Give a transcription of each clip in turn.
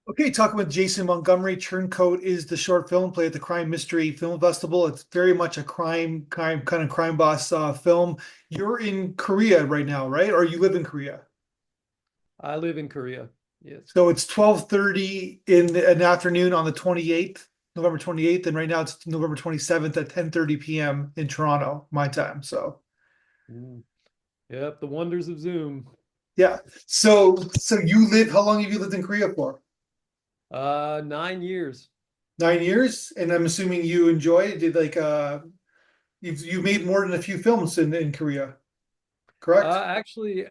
Okay, talking with Jason Montgomery. Turncoat is the short film play at the Crime Mystery Film Festival. It's very much a crime kind of crime boss film. You're in Korea right now, right? Or you live in Korea? I live in Korea. Yes. So it's 12:30 in the afternoon on the 28th, November 28th, and right now it's November 27th at 10:30 p.m. in Toronto, my time. So Mm. Yep, the wonders of Zoom. yeah. So you live, how long have you lived in Korea for? 9 years. 9 years? And I'm assuming you enjoy it. Did like you've made more than a few films in Korea, correct? Actually,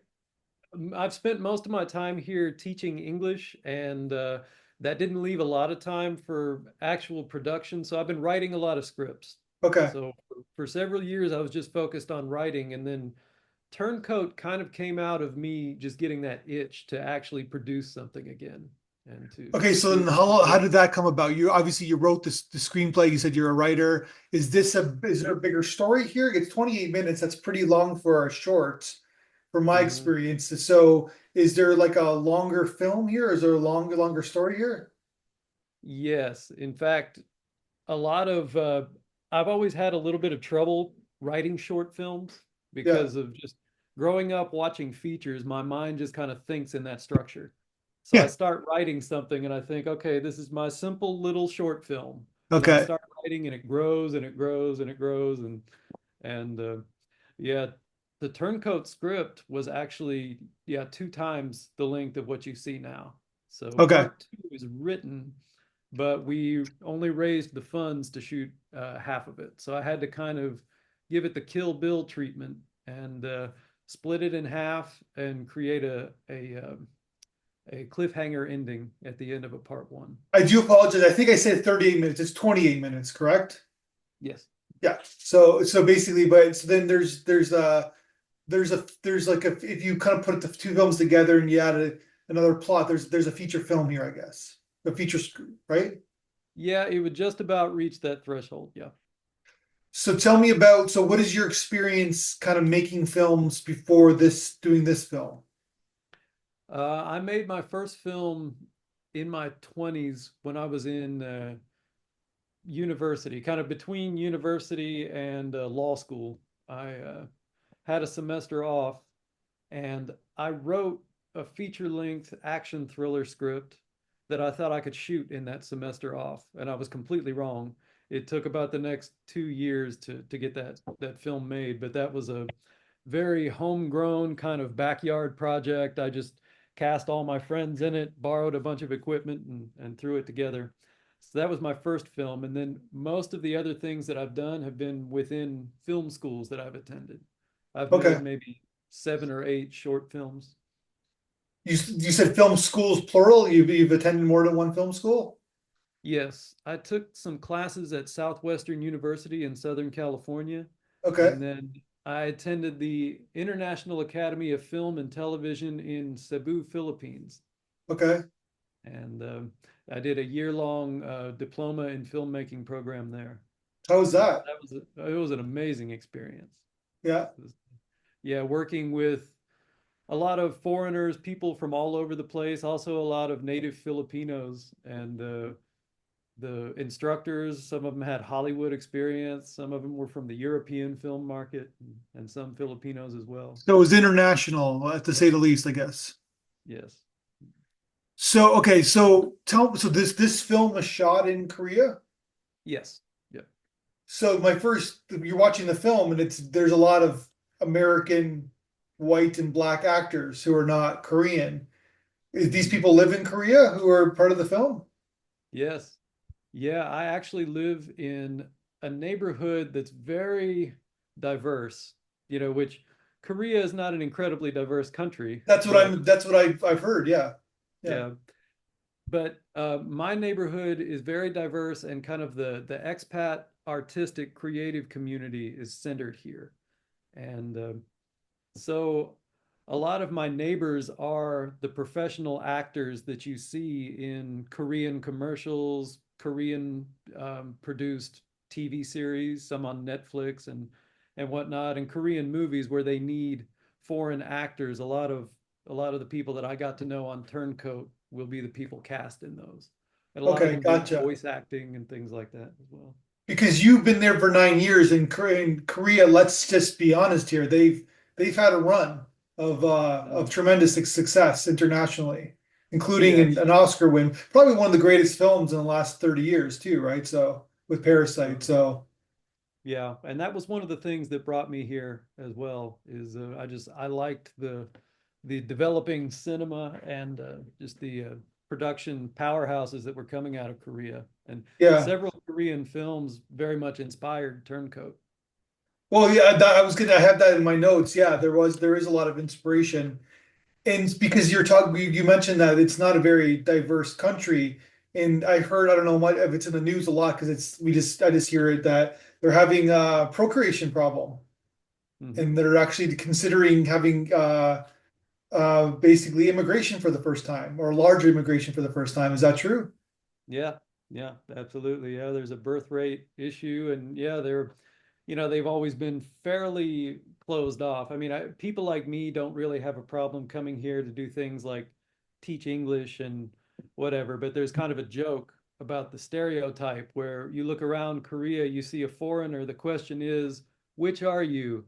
I've spent most of my time here teaching English, and that didn't leave a lot of time for actual production. So I've been writing a lot of scripts. Okay. So for several years, I was just focused on writing, and then Turncoat kind of came out of me just getting that itch to actually produce something again and Okay, to so do then it with the how kids. did that come about? You obviously you wrote this the screenplay, you said you're a writer. Is there a bigger story here? It's 28 minutes. That's pretty long for a short, from my Mhm. experience. So is there like a longer film here? Is there a longer story here? Yes, in fact, a lot of I've always had a little bit of trouble writing short films Yeah. because of just growing up watching features. My mind just kind of thinks in that structure. So I Yeah. start writing something and I think, okay, this is my simple little short film. And then I Okay. start writing and it grows and it grows and it grows and yeah, the Turncoat script was actually two times the length of what you see now. So Okay. part two is written, but we only raised the funds to shoot half of it. So I had to kind of give it the Kill Bill treatment and split it in half and create a cliffhanger ending at the end of a part one. I do apologize. I think I said 38 minutes. It's 28 minutes, correct? Yes. Yeah. So basically, but so then there's like a if you kind of put the two films together and you add another plot, there's a feature film here, I guess. A feature, right? Yeah, it would just about reach that threshold. Yeah. So tell me about, so what is your experience kind of making films before doing this film? I made my first film in my 20s when I was in university, kind of between university and law school. I had a semester off and I wrote a feature length action thriller script that I thought I could shoot in that semester off. And I was completely wrong. It took about the next 2 years to get that film made, but that was a very homegrown kind of backyard project. I just cast all my friends in it, borrowed a bunch of equipment and threw it together. So that was my first film. And then most of the other things that I've done have been within film schools that I've attended. I've made Okay. maybe 7 or 8 short films. You said film schools plural. You've attended more than one film school? Yes, I took some classes at Southwestern University in Southern California, Okay. and then I attended the International Academy of Film and Television in Cebu, Philippines. Okay. And I did a year-long diploma in filmmaking program there. How was And that? it was an amazing experience. Yeah. Yeah, working with a lot of foreigners, people from all over the place, also a lot of native Filipinos, and the instructors, some of them had Hollywood experience, some of them were from the European film market, and some Filipinos as well. So it was international, to say the least, I guess. Yes. So okay, so this film was shot in Korea. Yes. Yeah. So you're watching the film and there's a lot of American white and black actors who are not Korean. These Mhm. people live in Korea who are part of the film? Yes. Yeah, I actually live in a neighborhood that's very diverse, which Korea is not an incredibly diverse country, but That's what I've heard. Yeah. Yeah. yeah, but my neighborhood is very diverse and kind of the expat artistic creative community is centered here. And so a lot of my neighbors are the professional actors that you see in Korean commercials, Korean produced TV series, some on Netflix and whatnot, and Korean movies where they need foreign actors. A lot of a lot of the people that I got to know on Turncoat will be the people cast in those. And a lot of Okay, them do gotcha. voice acting and things like that as well. Because you've been there for 9 years in Korea, let's just be honest here. They've had a run of tremendous success internationally, including Yes. an Oscar win. Probably one of the greatest films in the last 30 years too, right? So with Parasite. True. So Yeah, and that was one of the things that brought me here as well. Is I liked the developing cinema and just the production powerhouses that were coming out of Korea, and yeah. several Korean films very much inspired Turncoat. Well, yeah, I have that in my notes. Yeah, there is a lot of inspiration. And because you mentioned that it's not a very diverse country, and I heard, I don't know what if it's in the news a lot because I just hear it that they're having a procreation problem, Hmm. and they're actually considering having basically immigration for the first time or larger immigration for the first time. Is that true? Yeah, yeah, absolutely. Yeah, there's a birth rate issue, and yeah, they've always been fairly closed off. I mean, people like me don't really have a problem coming here to do things like teach English and whatever, but there's kind of a joke about the stereotype where you look around Korea, you see a foreigner, the question is, which are you,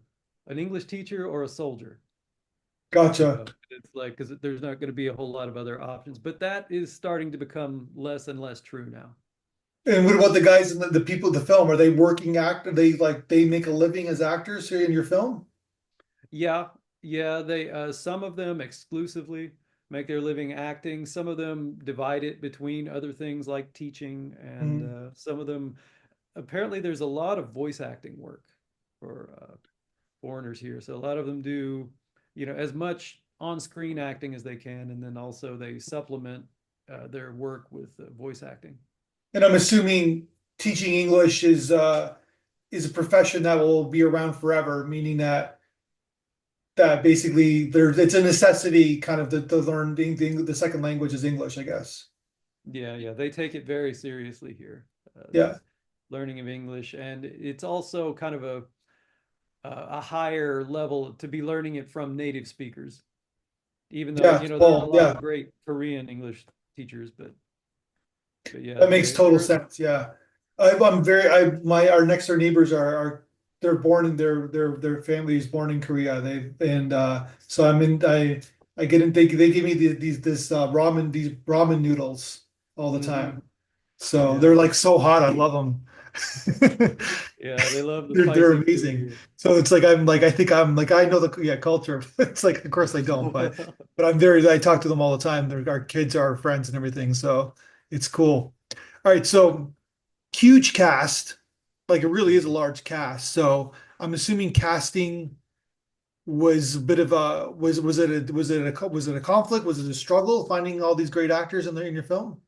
an English teacher or a soldier? Gotcha. It's like, because there's not going to be a whole lot of other options, but that is starting to become less and less true now. And what about the guys and the people in the film? Are they working act? Are they like they make a living as actors here in your film? Yeah, yeah, they some of them exclusively make their living acting. Some of them divide it between other things like teaching, and Mhm. some of them apparently there's a lot of voice acting work for foreigners here. So a lot of them do, as much on-screen acting as they can, and then also they supplement their work with voice acting. And I'm assuming teaching English is a profession that will be around forever, meaning that basically it's a necessity kind of to learn the second language is English, I guess. Yeah, yeah, they take it very seriously here. Yeah. The learning of English, and it's also kind of a higher level to be learning it from native speakers, even though, Yeah. there are a Well, lot yeah, of great Korean English teachers, but yeah, that makes total sense. Yeah. I'm very my our next door neighbors are they're born in their family is born in Korea. So I get in they give me these ramen noodles all the hmm time. So yeah, they're like so hot. I love them. yeah, they love the They're spicy food amazing. here. So it's like I think I'm like I know the culture. It's like of course I don't, but I talk to them all the time. Our kids are our friends and everything. So it's cool. All right, so huge cast, like it really is a large cast. So I'm assuming casting was a bit of a was it a conflict? Was it a struggle finding all these great actors in your film?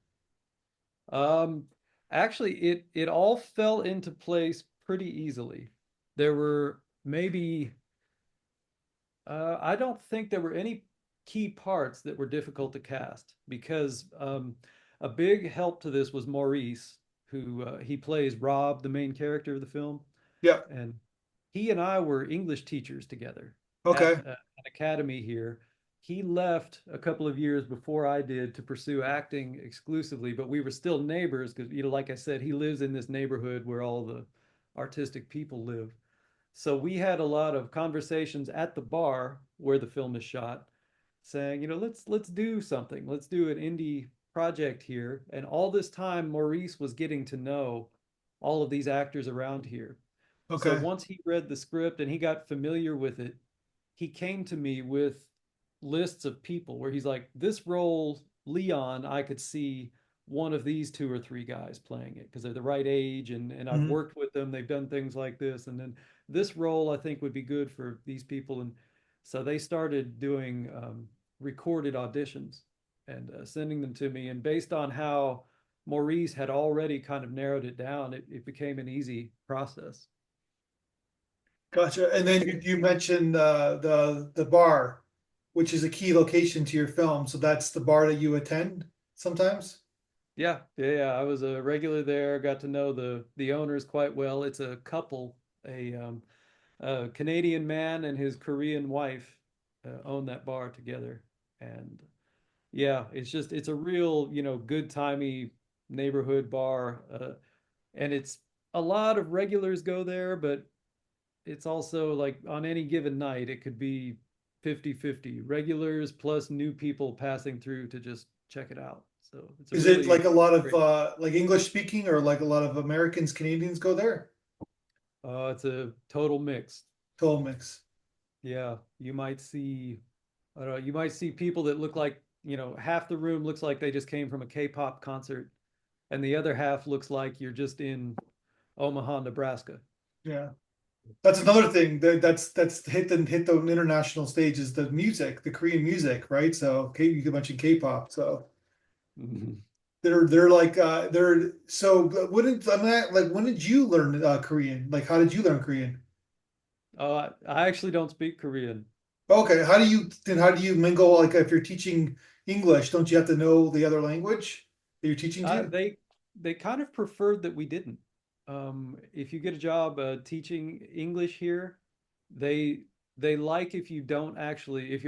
Um, Actually, it all fell into place pretty easily. There were maybe I don't think there were any key parts that were difficult to cast because a big help to this was Maurice, who he plays Rob, the main character of the film, Yeah. and he and I were English teachers together at Okay. an academy here. He left a couple of years before I did to pursue acting exclusively, but we were still neighbors because, like I said, he lives in this neighborhood where all the artistic people live. So we had a lot of conversations at the bar where the film is shot, saying, let's do something. Let's do an indie project here. And all this time, Maurice was getting to know all of these actors around here. So Okay. once he read the script and he got familiar with it, he came to me with lists of people where he's like, this role, Leon, I could see one of these two or three guys playing it because they're the right age, and I've Mhm. worked with them. They've done things like this. And then this role I think would be good for these people. And so they started doing recorded auditions and sending them to me. And based on how Maurice had already kind of narrowed it down, it became an easy process. Gotcha. And then you mentioned the bar, which is a key location to your film. So that's the bar that you attend sometimes? Yeah, yeah, yeah. I was a regular there. Got to know the owners quite well. It's a couple, a Canadian man and his Korean wife own that bar together. And yeah, it's a real, good timey neighborhood bar. And it's a lot of regulars go there, but it's also like on any given night, it could be 50-50 regulars plus new people passing through to just check it out. So it's a Is it really like a lot of great. like English speaking, or like a lot of Americans, Canadians go there? It's a total mix. Total mix. Yeah, you might see, I don't know, you might see people that look like, half the room looks like they just came from a K-pop concert, and the other half looks like you're just in Omaha, Nebraska. Yeah. That's another thing that's hit the international stage is the music, the Korean music, right? So you can mention K-pop. So Mhm. they're like they're so when did I'm not, like when did you learn Korean? Like how did you learn Korean? I actually don't speak Korean. Okay, how do you mingle, like if you're teaching English, don't you have to know the other language that you're teaching Uh, to? they they kind of preferred that we didn't. If you get a job teaching English here, they they like if you're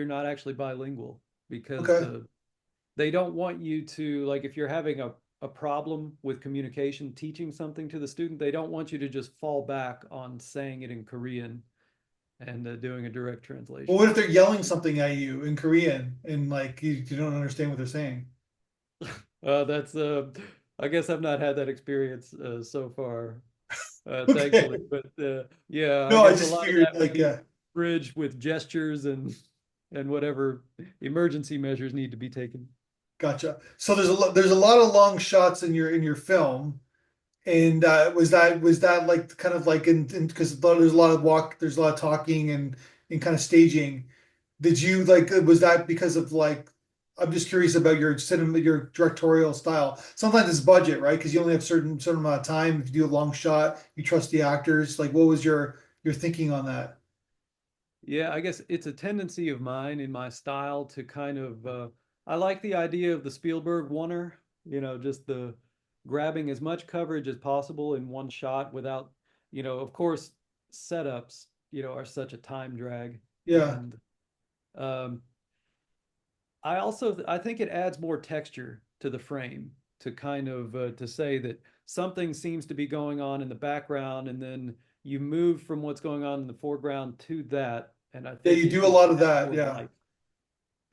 not actually bilingual, because Okay. they don't want you to, like, if you're having a problem with communication teaching something to the student, they don't want you to just fall back on saying it in Korean and doing a direct Well, translation. what if they're yelling something at you in Korean and like you don't understand what they're saying? That's I guess I've not had that experience so far, thankfully. Okay. But yeah, I No, I guess a just lot of figured that would like be bridged with gestures and whatever emergency measures need to be taken. gotcha. So there's a lot of long shots in your film. And was that like kind of like in because there's a lot of talking and kind of staging. Did you like was that because of like I'm just curious about your cinema, your directorial style. Sometimes it's budget, right? Because you only have certain amount of time. If you do a long shot, you trust the actors. Like what was your thinking on that? Yeah, I guess it's a tendency of mine in my style to kind of I like the idea of the Spielberg oneer, just the grabbing as much coverage as possible in one shot without, of course, setups, are such a time drag. Yeah, And um, I think it adds more texture to the frame to kind of to say that something seems to be going on in the background, and then you move from what's going on in the foreground to that, and I yeah, think you it do a just lot of adds that. more Yeah, life.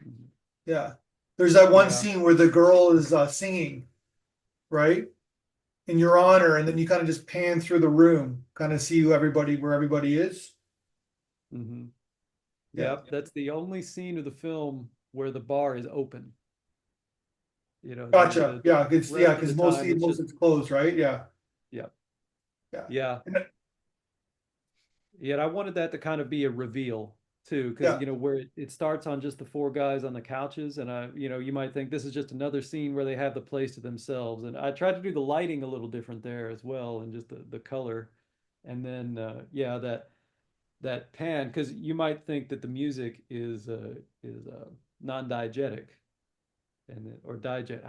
Mhm. yeah. There's that one Yeah. scene where the girl is singing, right? In your honor, and then you kind of just pan through the room, kind of see where everybody is. Hmm. Yeah, Yep. That's the only scene of the film where the bar is open. gotcha. The Yeah, yeah, rest of because the time mostly it's most just, it's closed, right? Yeah, yeah. yeah, Yeah. and Yet I wanted that to kind of be a reveal too, because yeah, where it starts on just the four guys on the couches, and you might think this is just another scene where they have the place to themselves. And I tried to do the lighting a little different there as well, and just the color. And then yeah, that pan, because you might think that the music is non-diegetic, or digest.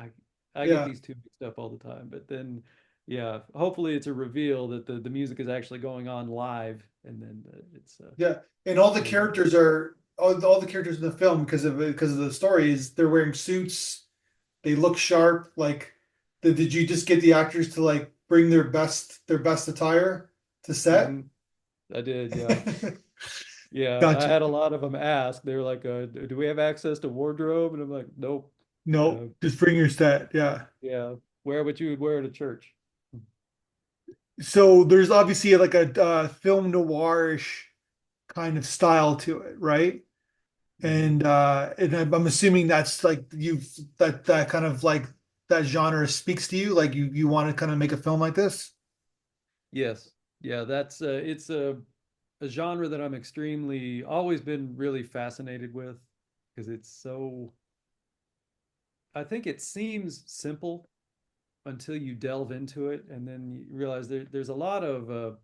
I get yeah, these two mixed up all the time. But then, yeah, hopefully it's a reveal that the music is actually going on live, and then it's yeah. And all the a little. characters are all the characters in the film because of the story is they're wearing suits. They look sharp. Like, did you just get the actors to like bring their best attire to set? Hmm. I did, yeah. Yeah, I Gotcha. had a lot of them ask. They were like, "Do we have access to wardrobe?" And I'm like, "Nope." No, just bring your set. Yeah. Yeah, wear what you would wear to church. So there's obviously like a film noirish kind of style to it, right? Hmm. And I'm assuming that's like that kind of like that genre speaks to you, like you want to kind of make a film like this. Yes, yeah, that's it's a genre that I'm extremely always been really fascinated with, because it's so. I think it seems simple until you delve into it, and then you realize there's a lot of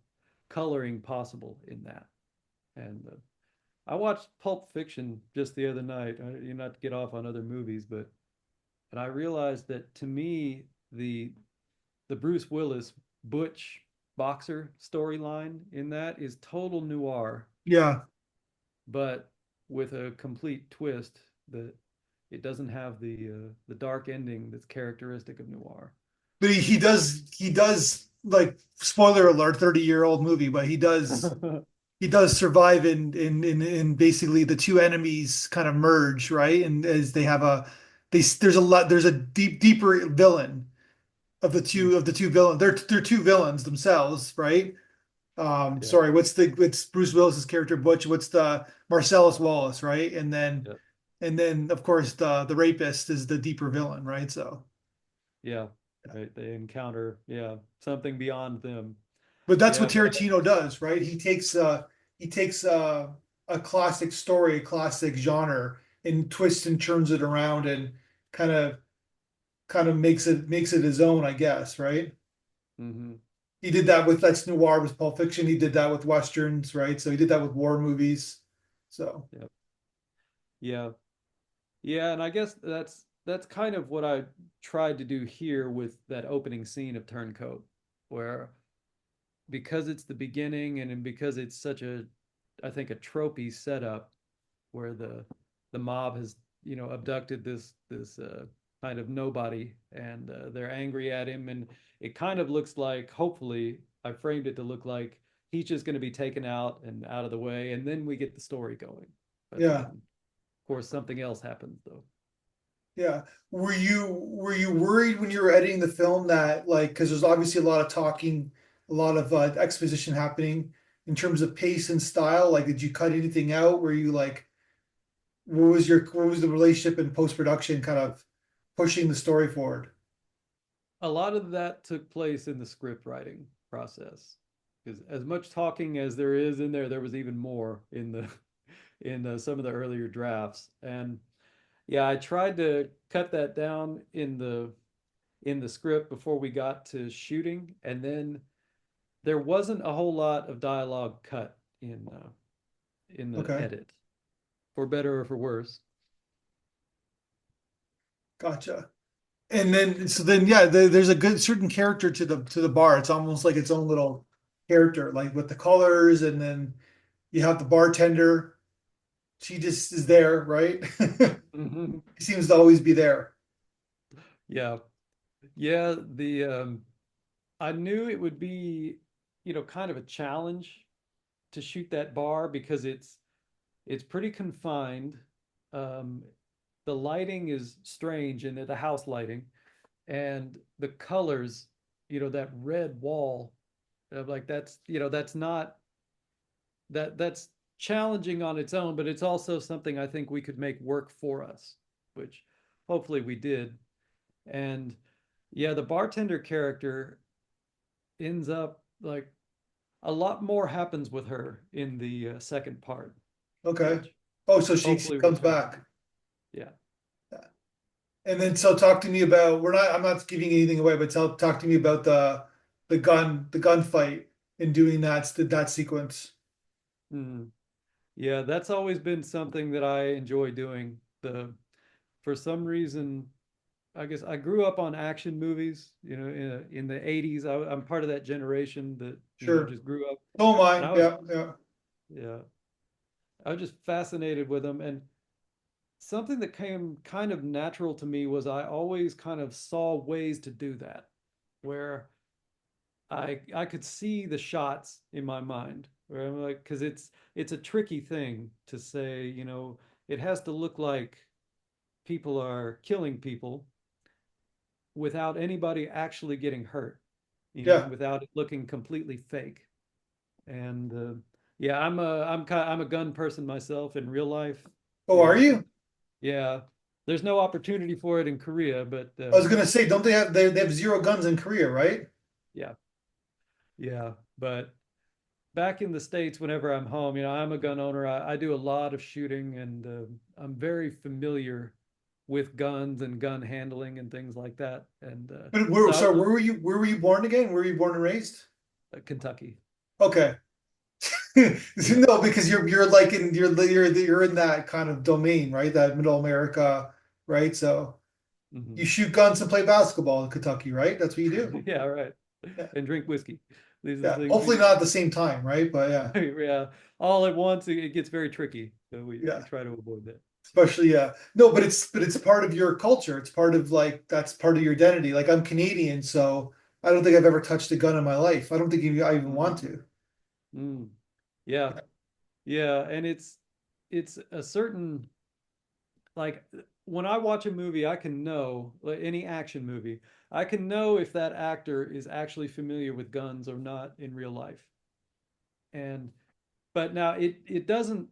coloring possible in that. And I watched Pulp Fiction just the other night. Not to get off on other movies, but and I realized that to me the Bruce Willis Butch boxer storyline in that is total noir, Yeah. but with a complete twist that It doesn't have the dark ending that's characteristic of noir. But he does like spoiler alert, 30-year-old movie, but he does survive in basically the two enemies kind of merge, right? And as they have a there's a deeper villain of the two villains. They're two villains themselves, right? Yeah, Sorry, what's Bruce Willis's character Butch? What's the Marcellus Wallace, right? yeah, And then of course the rapist is the deeper villain, right? So yeah. Right. They encounter, yeah, something beyond them. but that's Yeah, what but Tarantino does, right? He takes a classic story, a classic genre, and twists and turns it around and kind of makes it his own, I guess, right? hmm He did that with that's noir with Pulp Fiction. He did that with westerns, right? So he did that with war movies. So yeah, yeah, yeah. And I guess that's kind of what I tried to do here with that opening scene of Turncoat, where because it's the beginning and because it's such a, I think, a tropey setup where the mob has, abducted this kind of nobody, and they're angry at him, and it kind of looks like, hopefully I framed it to look like he's just going to be taken out and out of the way, and then we get the story going. But then yeah, of course something else happens though. yeah. Were you worried when you were editing the film that like because there's obviously a lot of talking, a lot of exposition happening in terms of pace and style? Like, did you cut anything out? Were you like what was the relationship in post production kind of pushing the story forward? A lot of that took place in the script writing process, because as much talking as there is in there was even more in the in some of the earlier drafts. And yeah, I tried to cut that down in the script before we got to shooting, and then there wasn't a whole lot of dialogue cut in the Okay, edit, for better or for worse. gotcha. And then so then yeah, there's a good certain character to the bar. It's almost like its own little character, like with the colors, and then you have the bartender. She just is there, right? Mhm. He seems to always be there. Yeah, yeah. The I knew it would be, kind of a challenge to shoot that bar because it's pretty confined. Um, the lighting is strange in the house lighting, and the colors, that red wall, like that's not that's challenging on its own, but it's also something I think we could make work for us, which hopefully we did. And yeah, the bartender character ends up like a lot more happens with her in the second part, Okay. which Oh, so she hopefully will comes pay off. back. Yeah. And then so talk to me about I'm not giving anything away, but talk to me about the gunfight and doing that sequence. Mm. Yeah, that's always been something that I enjoy doing. For some reason, I guess I grew up on action movies, in the 80s. I'm part of that generation that, Sure. just grew up, Oh and my, I was, yeah, yeah. yeah, I was just fascinated with them. And something that came kind of natural to me was I always kind of saw ways to do that, where I could see the shots in my mind, where I'm like, because it's a tricky thing to say, it has to look like people are killing people without anybody actually getting hurt, Yeah. without it looking completely fake. And yeah, I'm a gun person myself in real life, Oh, are so you? yeah, there's no opportunity for it in Korea, but I was gonna say, don't they have zero guns in Korea, right? yeah, yeah. But back in the States, whenever I'm home, I'm a gun owner. I do a lot of shooting, and I'm very familiar with guns and gun handling and things like that. And But so I was where were you born again? Where were you born and raised? Kentucky. Okay. Yeah. No, because you're like you're in that kind of domain, right? That middle America, right? So you hmm shoot guns and play basketball in Kentucky, right? That's what you do. Yeah, right. Yeah. And drink whiskey. These are the Yeah. things we Hopefully do. not at the same time, right? But yeah. Yeah. All at once, it gets very tricky. So we Yeah. try to avoid that. Especially, yeah. No, but it's part of your culture. It's part of like that's part of your identity. Like I'm Canadian, so I don't think I've ever touched a gun in my life. I don't think I even want Mm, to. mm. Yeah, yeah, and it's a certain like when I watch a movie, I can know, like any action movie, I can know if that actor is actually familiar with guns or not in real life. And but now it doesn't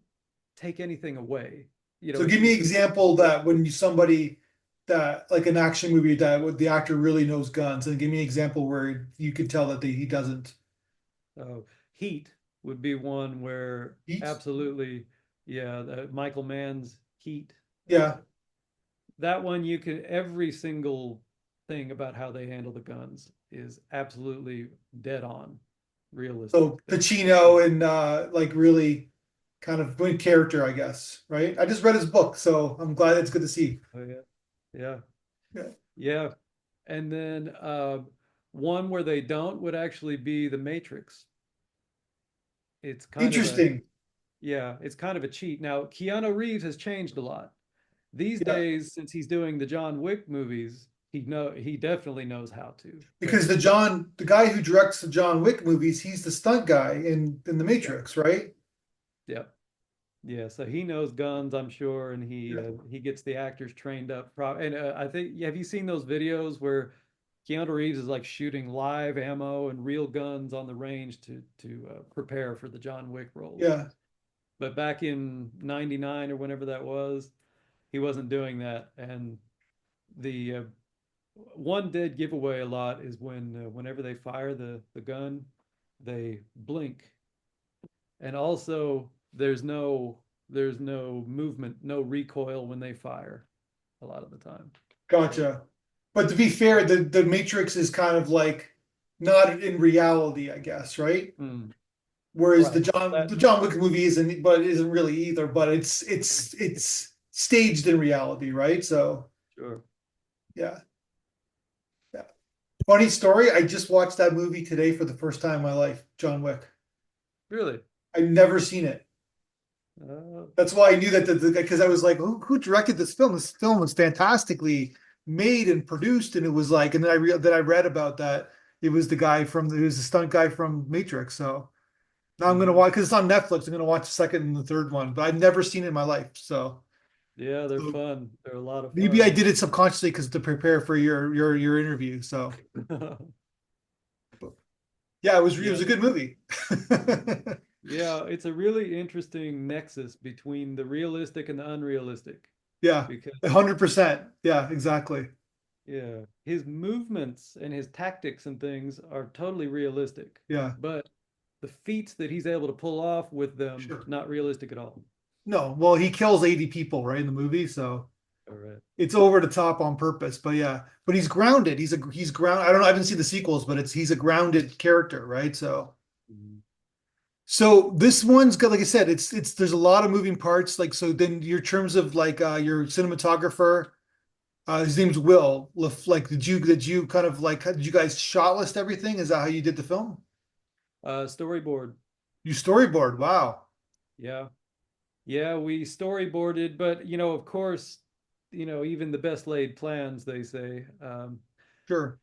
take anything away. You know, So give me an it's a example that when you somebody that like an action movie that the actor really knows guns, and give me an example where you could tell that he doesn't. Heat would be one where Heat? absolutely, yeah, Michael Mann's Heat. Yeah. That one you could every single thing about how they handle the guns is absolutely dead on, realistic. So Pacino and like really kind of good character, I guess, right? I just read his book, so I'm glad it's good to see. Oh yeah, yeah, Yeah. yeah. And then one where they don't would actually be The Matrix. It's kind of a Interesting. yeah, it's kind of a cheat. Now Keanu Reeves has changed a lot these Yeah. days since he's doing the John Wick movies. He definitely knows how to. Because the guy who directs the John Wick movies, he's the stunt guy in The Yeah, Matrix, right? yeah. Yeah, so he knows guns, I'm sure, and Yeah. he gets the actors trained up. And I think, have you seen those videos where Keanu Reeves is like shooting live ammo and real guns on the range to prepare for the John Wick roles? Yeah. But back in '99 or whenever that was, he wasn't doing that. And the one dead giveaway a lot is when whenever they fire the gun, they blink, and also there's no movement, no recoil when they fire a lot of the time. So Gotcha. But to be fair, the Matrix is kind of like not in reality, I guess, right? mm, Whereas right. Well, The John Wick movie isn't, but it isn't really either. But it's staged in reality, right? So sure. yeah, yeah. Funny story. I just watched that movie today for the first time in my life, John Wick. Really? I've never seen it. Uh, That's why I knew that because I was like, who directed this film? This film was fantastically made and produced, and it was like, and then I read about that it was it was the stunt guy from Matrix. So now I'm gonna mhm. watch because it's on Netflix. I'm gonna watch the second and the third one, but I've never seen it in my life. Yeah, they're So fun. They're a lot of maybe I fun. did it subconsciously because to prepare for your interview. So yeah, it Yeah, was a good movie. yeah. It's a really interesting nexus between the realistic and the unrealistic Yeah, because 100%. Yeah, exactly. yeah, his movements and his tactics and things are totally realistic, Yeah, but the feats that he's able to pull off with them, sure. not realistic at all. No, well, he kills 80 people, right, in the movie, so All right. it's over the top on purpose. But yeah, but he's grounded. He's ground. I don't know. I haven't seen the sequels, but it's he's a grounded character, right? Mhm. So this one's got, like I said, it's there's a lot of moving parts. Like so, then your terms of like your cinematographer, his name's Will. Like, did you kind of like did you guys shot list everything? Is that how you did the film? Storyboard. You storyboard. Wow. Yeah. Yeah, we storyboarded, but of course, even the best laid plans, they say. Sure.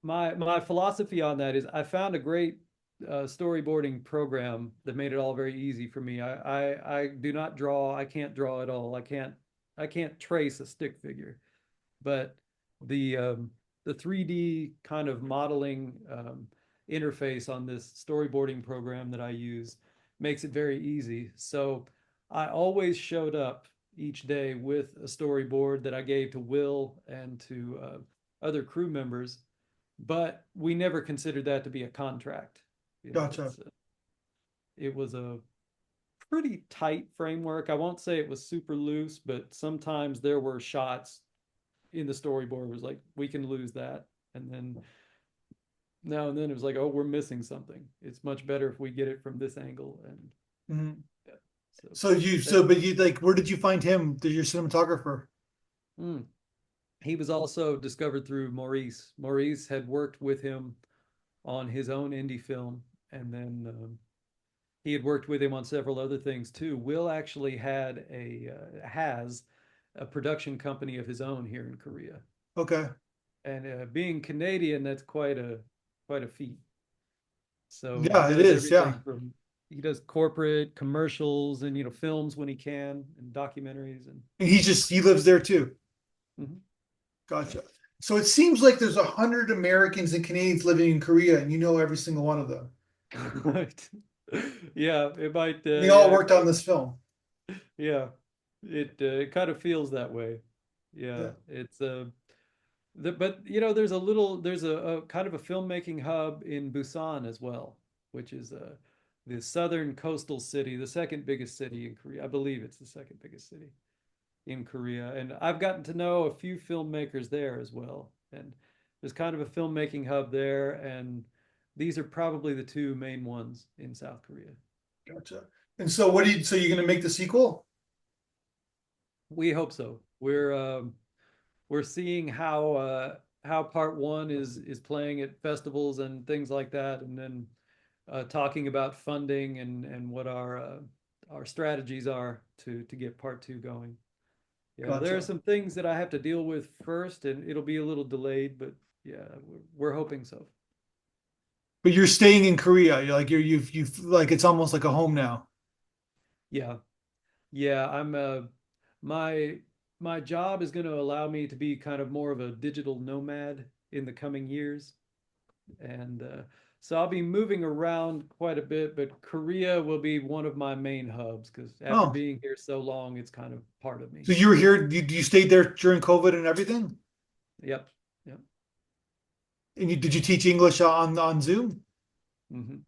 My philosophy on that is I found a great storyboarding program that made it all very easy for me. I do not draw. I can't draw at all. I can't trace a stick figure, but the um, the 3D kind of modeling interface on this storyboarding program that I use makes it very easy. So I always showed up each day with a storyboard that I gave to Will and to other crew members, but we never considered that to be a contract. Gotcha. It was a pretty tight framework. I won't say it was super loose, but sometimes there were shots in the storyboard was like, we can lose that. And then now and then it was like, oh, we're missing something. It's much better if we get it from this angle. And Mhm. yeah, so that But you like, where did you find him? Your cinematographer? mm. He was also discovered through Maurice. Maurice had worked with him on his own indie film, and then he had worked with him on several other things too. Will actually had a has a production company of his own here in Korea, Okay. and being Canadian, that's quite a feat. So he Yeah, it does is. Yeah. everything from he does corporate commercials and films when he can and documentaries and And he lives there too. mhm. Yeah. Gotcha. So it seems like there's 100 Americans and Canadians living in Korea, and you know every single one of them. Right. Yeah, it might They all yeah, worked on this film. yeah. It kind of feels that way. Yeah. Yeah, it's but there's a kind of a filmmaking hub in Busan as well, which is the southern coastal city, the second biggest city in Korea. I believe it's the second biggest city in Korea. And I've gotten to know a few filmmakers there as well. And there's kind of a filmmaking hub there, and these are probably the two main ones in South Korea. Gotcha. And so so you're gonna make the sequel? We hope so. We're seeing how part one is playing at festivals and things like that, and then talking about funding and what our strategies are to get part two going. Yeah, there are Gotcha. some things that I have to deal with first, and it'll be a little delayed, but yeah, we're hoping so. But you're staying in Korea. You've like it's almost like a home now. Yeah, yeah, I'm my my job is going to allow me to be kind of more of a digital nomad in the coming years, and so I'll be moving around quite a bit, but Korea will be one of my main hubs because after Oh, being here so long, it's kind of part of me. so you were here, you stayed there during COVID and everything? Yep, yep, And did you teach English on Zoom? hmm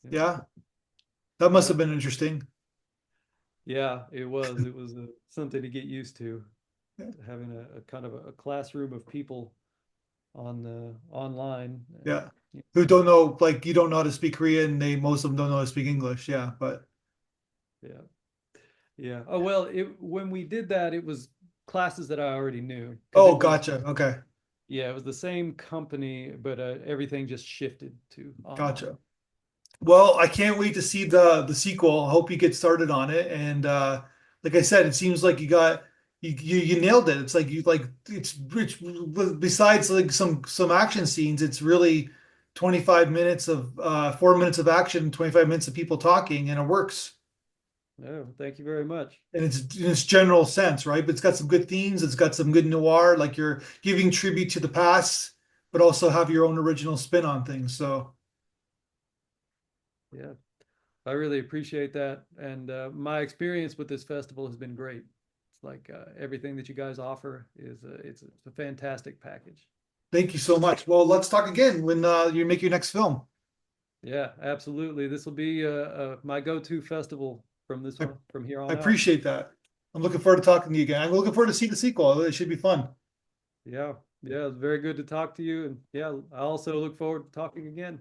yep, Yeah, that must have yep. been interesting. Yeah, it was something to get used to, Yeah. having a kind of a classroom of people on online. Yeah. Yeah, Who don't know, like you don't know how to speak Korean, most of them don't know how to speak English. Yeah, but yeah, yeah. Oh well, it when we did that, it was classes that I already knew because oh, it was gotcha. Okay, yeah, it was the same company, but everything just shifted to gotcha. online. Well, I can't wait to see the sequel. I hope you get started on it. And like I said, it seems like you nailed it. It's like you like it's besides like some action scenes, it's really 25 minutes of 4 minutes of action, 25 minutes of people talking, and it works. Oh, thank you very much. And it's in its general sense, right? But it's got some good themes, it's got some good noir, like you're giving tribute to the past, but also have your own original spin on things. So Yeah, I really appreciate that, and my experience with this festival has been great. It's like everything that you guys offer is it's a fantastic package. thank you so much. Well, let's talk again when you make your next film. Yeah, absolutely. This will be my go-to festival from this I, one from here I on out. appreciate that. I'm looking forward to talking to you again. I'm looking forward to see the sequel. It should be fun. Yeah, yeah, it's very good to talk to you, and yeah, I also look forward to talking again.